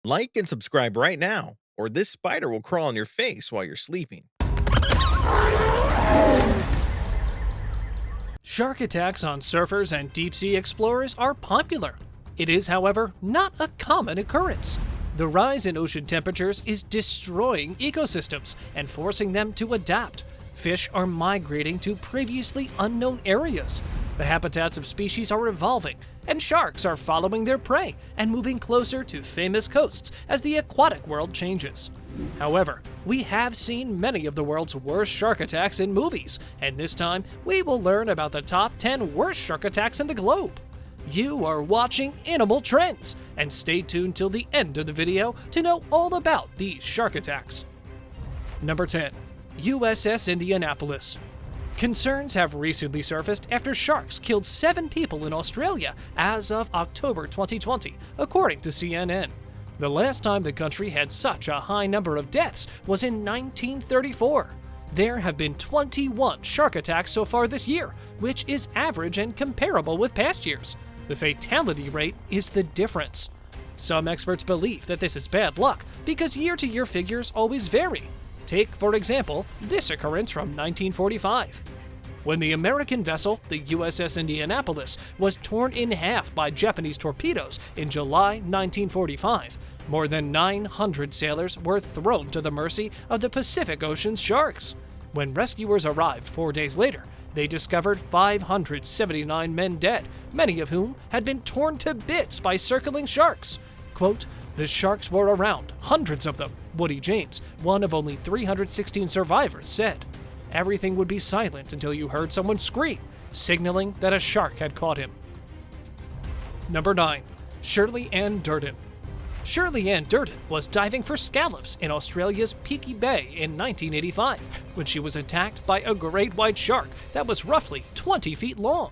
Like and subscribe right now, or this spider will crawl on your face while you're sleeping. Shark attacks on surfers and deep-sea explorers are popular. It is, however, not a common occurrence. The rise in ocean temperatures is destroying ecosystems and forcing them to adapt. Fish are migrating to previously unknown areas. The habitats of species are evolving, and sharks are following their prey and moving closer to famous coasts as the aquatic world changes. However, we have seen many of the world's worst shark attacks in movies, and this time we will learn about the top 10 worst shark attacks in the globe. You are watching Animal Trends, and stay tuned till the end of the video to know all about these shark attacks. Number 10. USS Indianapolis. Concerns have recently surfaced after sharks killed 7 people in Australia as of October 2020, according to CNN. The last time the country had such a high number of deaths was in 1934. There have been 21 shark attacks so far this year, which is average and comparable with past years. The fatality rate is the difference. Some experts believe that this is bad luck because year-to-year figures always vary. Take, for example, this occurrence from 1945. When the American vessel, the USS Indianapolis, was torn in half by Japanese torpedoes in July 1945, more than 900 sailors were thrown to the mercy of the Pacific Ocean's sharks. When rescuers arrived 4 days later, they discovered 579 men dead, many of whom had been torn to bits by circling sharks. Quote, "The sharks were around, hundreds of them," Woody James, one of only 316 survivors, said. Everything would be silent until you heard someone scream, signaling that a shark had caught him. Number 9. Shirley Ann Durden. Shirley Ann Durden was diving for scallops in Australia's Peaky Bay in 1985 when she was attacked by a great white shark that was roughly 20 feet long.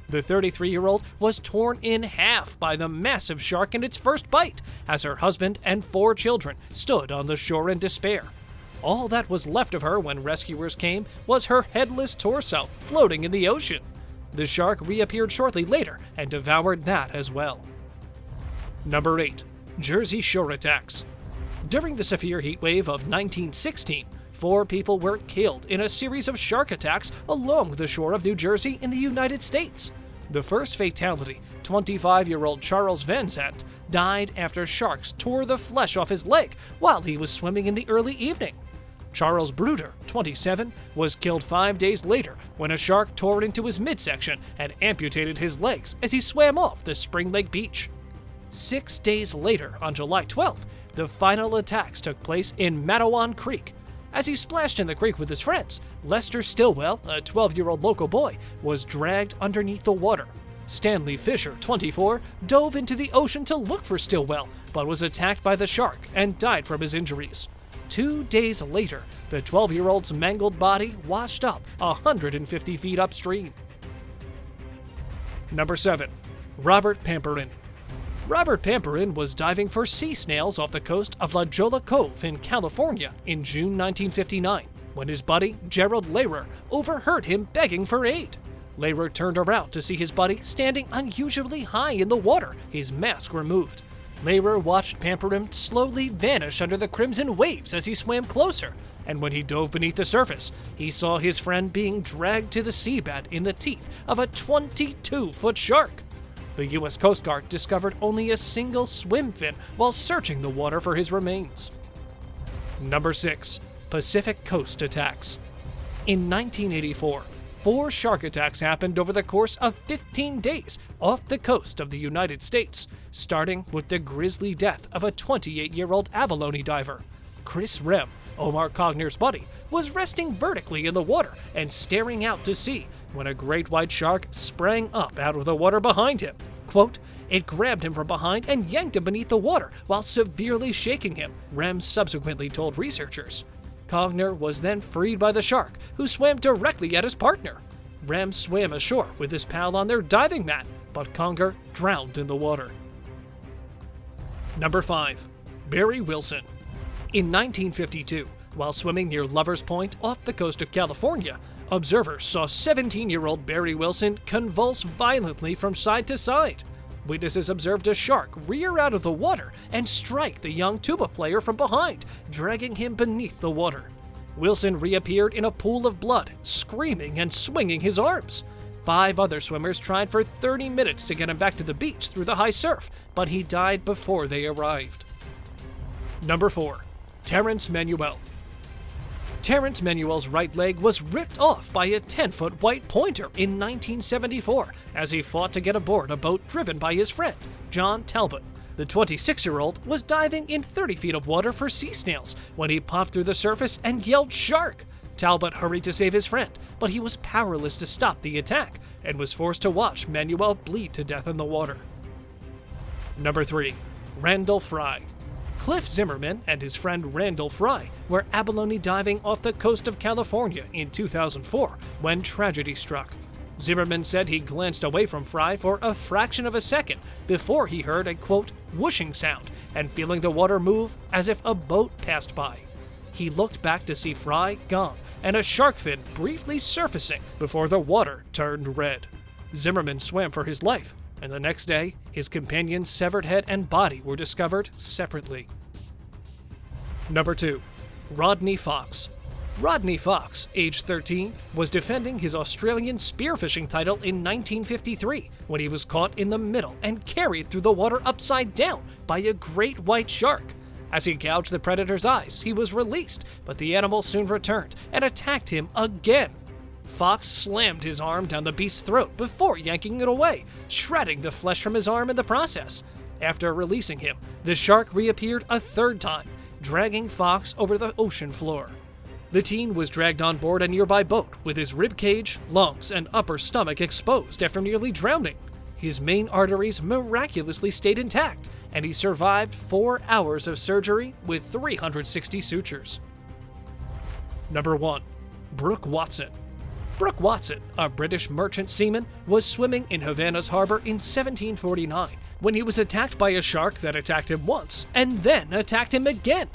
The 33-year-old was torn in half by the massive shark in its first bite as her husband and 4 children stood on the shore in despair. All that was left of her when rescuers came was her headless torso floating in the ocean. The shark reappeared shortly later and devoured that as well. Number 8. Jersey Shore attacks. During the severe heat wave of 1916, 4 people were killed in a series of shark attacks along the shore of New Jersey in the United States. The first fatality, 25-year-old Charles Van Zandt, died after sharks tore the flesh off his leg while he was swimming in the early evening. Charles Bruder, 27, was killed 5 days later when a shark tore into his midsection and amputated his legs as he swam off the Spring Lake beach. 6 days later, on July 12th, the final attacks took place in Matawan Creek. As he splashed in the creek with his friends, Lester Stillwell, a 12-year-old local boy, was dragged underneath the water. Stanley Fisher, 24, dove into the ocean to look for Stillwell, but was attacked by the shark and died from his injuries. 2 days later, the 12-year-old's mangled body washed up 150 feet upstream. Number 7. Robert Pamperin. Robert Pamperin was diving for sea snails off the coast of La Jolla Cove in California in June 1959 when his buddy, Gerald Lehrer, overheard him begging for aid. Lehrer turned around to see his buddy standing unusually high in the water, his mask removed. Lehrer watched Pamperin slowly vanish under the crimson waves as he swam closer, and when he dove beneath the surface, he saw his friend being dragged to the seabed in the teeth of a 22-foot shark. The U.S. Coast Guard discovered only a single swim fin while searching the water for his remains. Number 6. Pacific Coast attacks. In 1984, 4 shark attacks happened over the course of 15 days off the coast of the United States, starting with the grisly death of a 28-year-old abalone diver. Chris Rem, Omar Cogner's buddy, was resting vertically in the water and staring out to sea when a great white shark sprang up out of the water behind him. Quote, "It grabbed him from behind and yanked him beneath the water while severely shaking him," Rem subsequently told researchers. Cogner was then freed by the shark, who swam directly at his partner. Rem swam ashore with his pal on their diving mat, but Conger drowned in the water. Number 5. Barry Wilson. In 1952, while swimming near Lover's Point off the coast of California, observers saw 17-year-old Barry Wilson convulse violently from side to side. Witnesses observed a shark rear out of the water and strike the young tuba player from behind, dragging him beneath the water. Wilson reappeared in a pool of blood, screaming and swinging his arms. 5 other swimmers tried for 30 minutes to get him back to the beach through the high surf, but he died before they arrived. Number 4. Erencemanuel. Erencemanuel's right leg was ripped off by a 10-foot white pointer in 1974 as he fought to get aboard a boat driven by his friend, John Talbot. The 26-year-old was diving in 30 feet of water for sea snails when he popped through the surface and yelled "Shark!" Talbot hurried to save his friend, but he was powerless to stop the attack and was forced to watch Manuel bleed to death in the water. Number 3. Randall Fry. Cliff Zimmerman and his friend Randall Fry were abalone diving off the coast of California in 2004 when tragedy struck. Zimmerman said he glanced away from Fry for a fraction of a second before he heard a, quote, whooshing sound and feeling the water move as if a boat passed by. He looked back to see Fry gone and a shark fin briefly surfacing before the water turned red. Zimmerman swam for his life, and the next day, his companion's severed head and body were discovered separately. Number 2. Rodney Fox. Rodney Fox, age 13, was defending his Australian spearfishing title in 1953 when he was caught in the middle and carried through the water upside down by a great white shark. As he gouged the predator's eyes, he was released, but the animal soon returned and attacked him again. Fox slammed his arm down the beast's throat before yanking it away, shredding the flesh from his arm in the process. After releasing him, the shark reappeared a third time, dragging Fox over the ocean floor. The teen was dragged on board a nearby boat with his rib cage, lungs, and upper stomach exposed after nearly drowning. His main arteries miraculously stayed intact, and he survived 4 hours of surgery with 360 sutures. Number 1. Brook Watson. Brook Watson, a British merchant seaman, was swimming in Havana's harbor in 1749 when he was attacked by a shark that attacked him once and then attacked him again.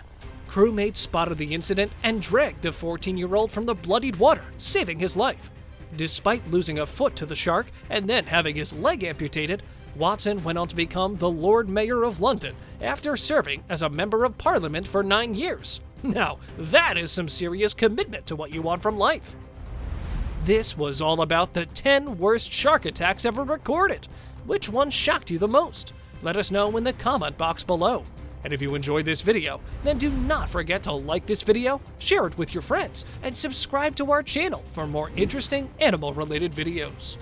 Crewmates spotted the incident and dragged the 14-year-old from the bloodied water, saving his life. Despite losing a foot to the shark and then having his leg amputated, Watson went on to become the Lord Mayor of London after serving as a Member of Parliament for 9 years. Now, that is some serious commitment to what you want from life. This was all about the 10 worst shark attacks ever recorded. Which one shocked you the most? Let us know in the comment box below. And if you enjoyed this video, then do not forget to like this video, share it with your friends, and subscribe to our channel for more interesting animal-related videos.